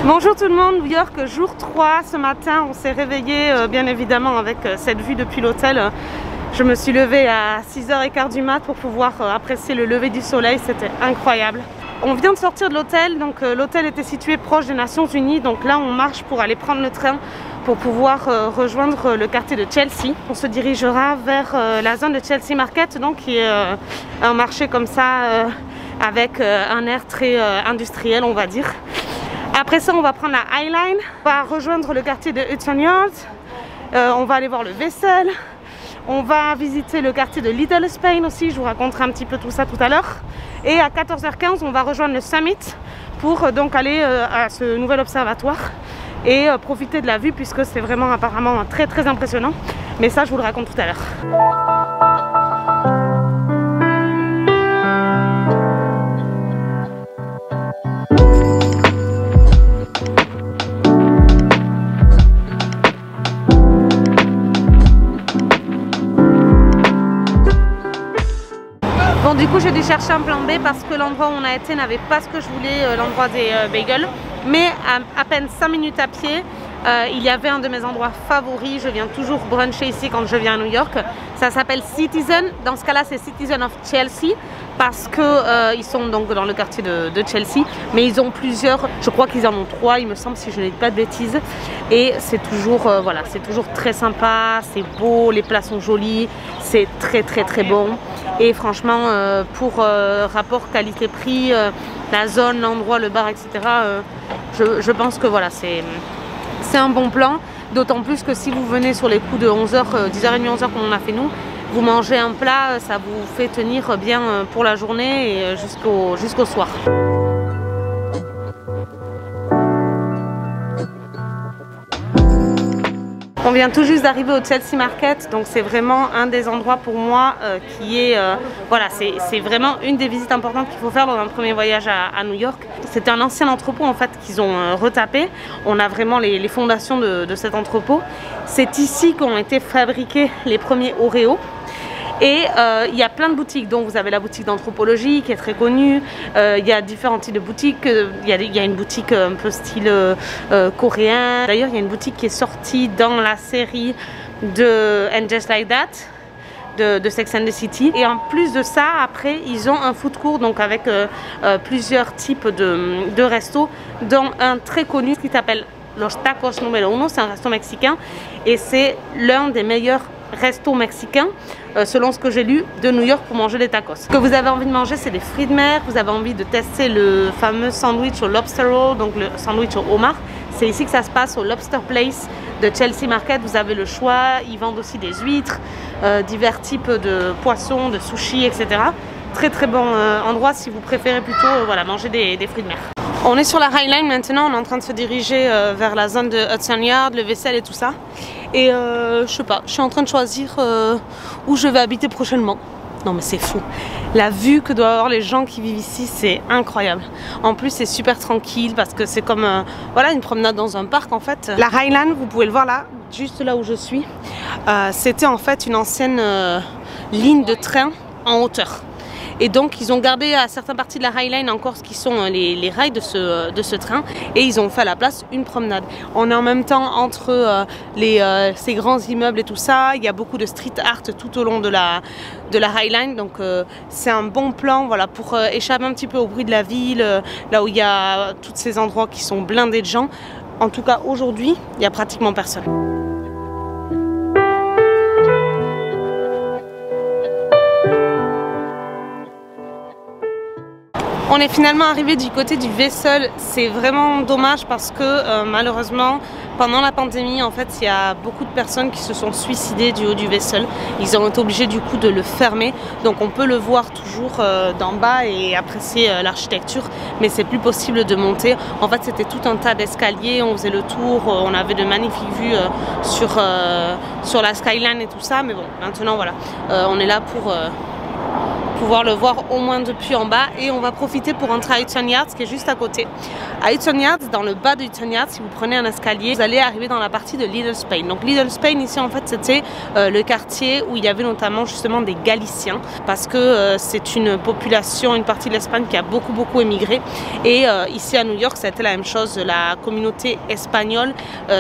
Bonjour tout le monde, New York jour 3. Ce matin on s'est réveillé bien évidemment avec cette vue depuis l'hôtel. Je me suis levée à 6h15 du mat pour pouvoir apprécier le lever du soleil, c'était incroyable. On vient de sortir de l'hôtel, donc l'hôtel était situé proche des Nations Unies, donc là on marche pour aller prendre le train pour pouvoir rejoindre le quartier de Chelsea. On se dirigera vers la zone de Chelsea Market, donc qui est un marché comme ça avec un air très industriel on va dire. Après ça, on va prendre la High Line, on va rejoindre le quartier de Hudson Yards, on va aller voir le Vessel, on va visiter le quartier de Little Spain aussi, je vous raconterai un petit peu tout ça tout à l'heure. Et à 14h15, on va rejoindre le Summit pour donc aller à ce nouvel observatoire et profiter de la vue puisque c'est vraiment apparemment très très impressionnant. Mais ça, je vous le raconte tout à l'heure. Bon, du coup j'ai dû chercher un plan B parce que l'endroit où on a été n'avait pas ce que je voulais, l'endroit des bagels. Mais à peine 5 minutes à pied, il y avait un de mes endroits favoris. Je viens toujours bruncher ici quand je viens à New York. Ça s'appelle Citizen. Dans ce cas-là, c'est Citizen of Chelsea parce que ils sont donc dans le quartier de Chelsea. Mais ils ont plusieurs, je crois qu'ils en ont 3, il me semble, si je ne dis pas de bêtises. Et c'est toujours, voilà, c'est toujours très sympa, c'est beau, les plats sont jolis, c'est très très très bon. Et franchement, pour rapport qualité-prix, la zone, l'endroit, le bar, etc., je pense que voilà, c'est un bon plan. D'autant plus que si vous venez sur les coups de 11h, 10h30, 11h comme on a fait nous, vous mangez un plat, ça vous fait tenir bien pour la journée et jusqu'au soir. On vient tout juste d'arriver au Chelsea Market, donc c'est vraiment un des endroits pour moi qui est, voilà, c'est vraiment une des visites importantes qu'il faut faire dans un premier voyage à New York. C'est un ancien entrepôt en fait qu'ils ont retapé. On a vraiment les fondations de cet entrepôt. C'est ici qu'ont été fabriqués les premiers Oreos. Et il y a plein de boutiques, donc vous avez la boutique d'anthropologie qui est très connue, il y a différents types de boutiques, il y a une boutique un peu style coréen. D'ailleurs il y a une boutique qui est sortie dans la série de And Just Like That de Sex and the City. Et en plus de ça, après ils ont un food court donc avec plusieurs types de restos, dont un très connu qui s'appelle Los Tacos Número Uno, c'est un resto mexicain et c'est l'un des meilleurs resto mexicain, selon ce que j'ai lu, de New York pour manger des tacos. Ce que vous avez envie de manger, c'est des fruits de mer. Vous avez envie de tester le fameux sandwich au lobster roll, donc le sandwich au homard. C'est ici que ça se passe, au Lobster Place de Chelsea Market. Vous avez le choix. Ils vendent aussi des huîtres, divers types de poissons, de sushis, etc. Très très bon endroit si vous préférez plutôt voilà, manger des fruits de mer. On est sur la High Line maintenant, on est en train de se diriger vers la zone de Hudson Yards, le Vessel et tout ça. Et je sais pas, je suis en train de choisir où je vais habiter prochainement. Non mais c'est fou. La vue que doivent avoir les gens qui vivent ici, c'est incroyable. En plus c'est super tranquille parce que c'est comme voilà, une promenade dans un parc en fait. La High Line, vous pouvez le voir là, juste là où je suis. C'était en fait une ancienne ligne de train en hauteur. Et donc ils ont gardé à certaines parties de la High Line encore ce qui sont les rails de ce train et ils ont fait à la place une promenade. On est en même temps entre ces grands immeubles et tout ça. Il y a beaucoup de street art tout au long de la High Line, donc c'est un bon plan voilà, pour échapper un petit peu au bruit de la ville, là où il y a tous ces endroits qui sont blindés de gens. En tout cas aujourd'hui, il n'y a pratiquement personne. On est finalement arrivé du côté du Vessel. C'est vraiment dommage parce que malheureusement pendant la pandémie en fait il y a beaucoup de personnes qui se sont suicidées du haut du Vessel. Ils ont été obligés du coup de le fermer, donc on peut le voir toujours d'en bas et apprécier l'architecture, mais c'est plus possible de monter. En fait c'était tout un tas d'escaliers, on faisait le tour, on avait de magnifiques vues sur la skyline et tout ça, mais bon maintenant voilà, on est là pour pouvoir le voir au moins depuis en bas. Et on va profiter pour entrer à Hudson Yards qui est juste à côté. À Hudson Yards, dans le bas de Hudson Yards, si vous prenez un escalier, vous allez arriver dans la partie de Little Spain. Donc Little Spain ici en fait c'était le quartier où il y avait notamment justement des Galiciens parce que c'est une population, une partie de l'Espagne qui a beaucoup émigré. Et ici à New York c'était la même chose, la communauté espagnole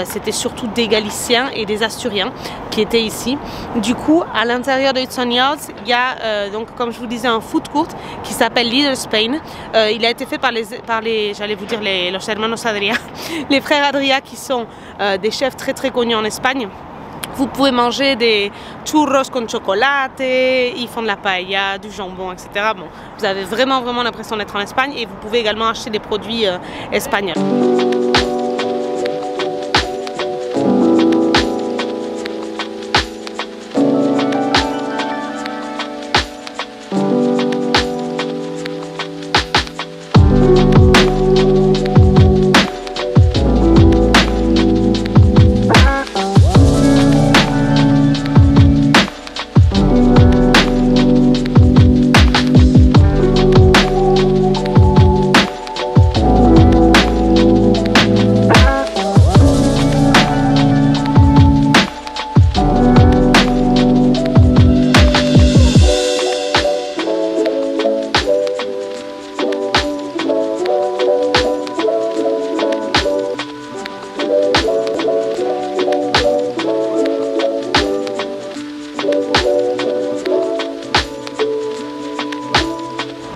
c'était surtout des Galiciens et des Asturiens qui étaient ici. Du coup à l'intérieur de Hudson Yards il y a donc comme je vous disais un food court qui s'appelle Little Spain. Il a été fait par les j'allais vous dire los hermanos Adria, les frères Adria qui sont des chefs très connus en Espagne. Vous pouvez manger des churros con chocolate, ils font de la paella, du jambon, etc. Bon, vous avez vraiment l'impression d'être en Espagne et vous pouvez également acheter des produits espagnols.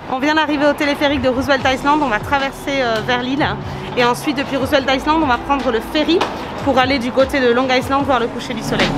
On vient d'arriver au téléphérique de Roosevelt Island, on va traverser vers l'île et ensuite depuis Roosevelt Island on va prendre le ferry pour aller du côté de Long Island voir le coucher du soleil.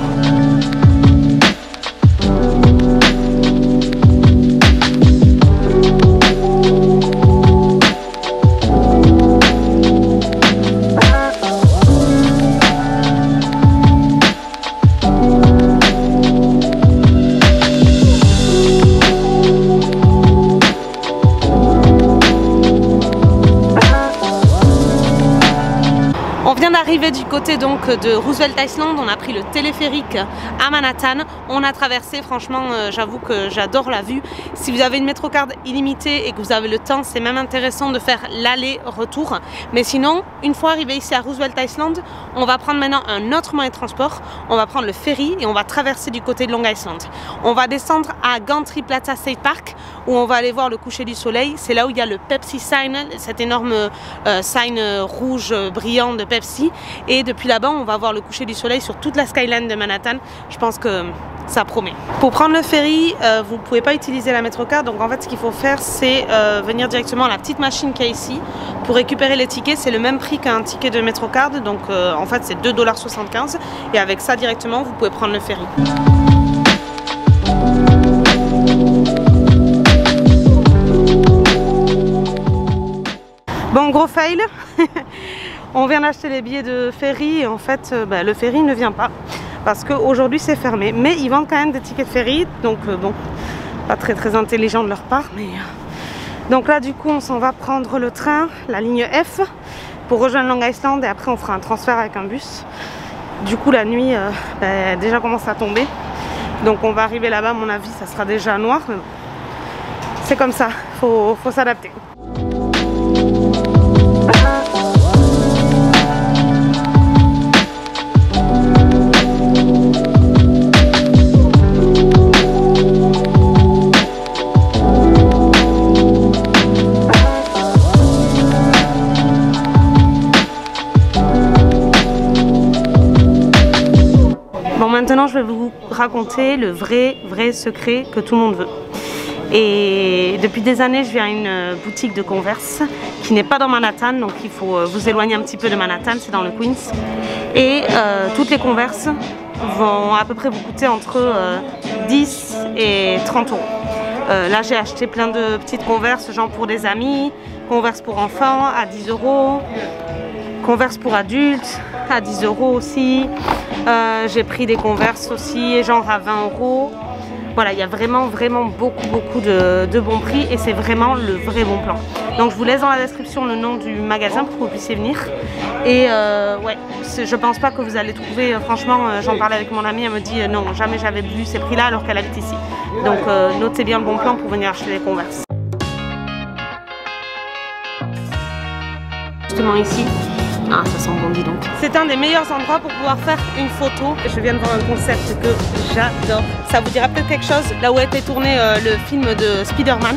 Arrivé du côté donc de Roosevelt Island, on a pris le téléphérique à Manhattan, on a traversé, franchement j'avoue que j'adore la vue. Si vous avez une Metrocard illimitée et que vous avez le temps, c'est même intéressant de faire l'aller-retour, mais sinon une fois arrivé ici à Roosevelt Island, on va prendre maintenant un autre moyen de transport, on va prendre le ferry et on va traverser du côté de Long Island. On va descendre à Gantry Plaza State Park où on va aller voir le coucher du soleil, c'est là où il y a le Pepsi sign, cet énorme sign rouge brillant de Pepsi. Et depuis là-bas, on va voir le coucher du soleil sur toute la skyline de Manhattan. Je pense que ça promet. Pour prendre le ferry, vous ne pouvez pas utiliser la Metrocard. Donc en fait, ce qu'il faut faire, c'est venir directement à la petite machine qu'il y a ici pour récupérer les tickets. C'est le même prix qu'un ticket de Metrocard. Donc en fait, c'est 2,75 $. Et avec ça, directement, vous pouvez prendre le ferry. Bon, gros fail. On vient d'acheter les billets de ferry et en fait le ferry ne vient pas parce qu'aujourd'hui c'est fermé, mais ils vendent quand même des tickets de ferry, donc bon, pas très intelligent de leur part, mais donc là du coup on s'en va prendre le train, la ligne F pour rejoindre Long Island et après on fera un transfert avec un bus. Du coup la nuit déjà commence à tomber, donc on va arriver là-bas, à mon avis ça sera déjà noir, mais bon, c'est comme ça, faut s'adapter. Maintenant, je vais vous raconter le vrai secret que tout le monde veut. Et depuis des années, je viens à une boutique de Converse qui n'est pas dans Manhattan, donc il faut vous éloigner un petit peu de Manhattan, c'est dans le Queens. Et toutes les Converse vont à peu près vous coûter entre 10 et 30 euros. Là, j'ai acheté plein de petites Converse, genre pour des amis, Converse pour enfants à 10 euros, Converse pour adultes à 10 euros aussi. J'ai pris des Converse aussi, genre à 20 euros. Voilà, il y a vraiment beaucoup de bons prix et c'est vraiment le vrai bon plan. Donc je vous laisse dans la description le nom du magasin pour que vous puissiez venir. Et ouais, je pense pas que vous allez trouver, franchement, j'en parlais avec mon amie, elle me dit non, jamais j'avais vu ces prix là alors qu'elle habite ici. Donc notez bien le bon plan pour venir acheter des Converse. Justement ici, ah ça sent bon dis donc. C'est un des meilleurs endroits pour pouvoir faire une photo. Je viens de voir un concept que j'adore. Ça vous dira peut-être quelque chose, là où a été tourné le film de Spider-Man.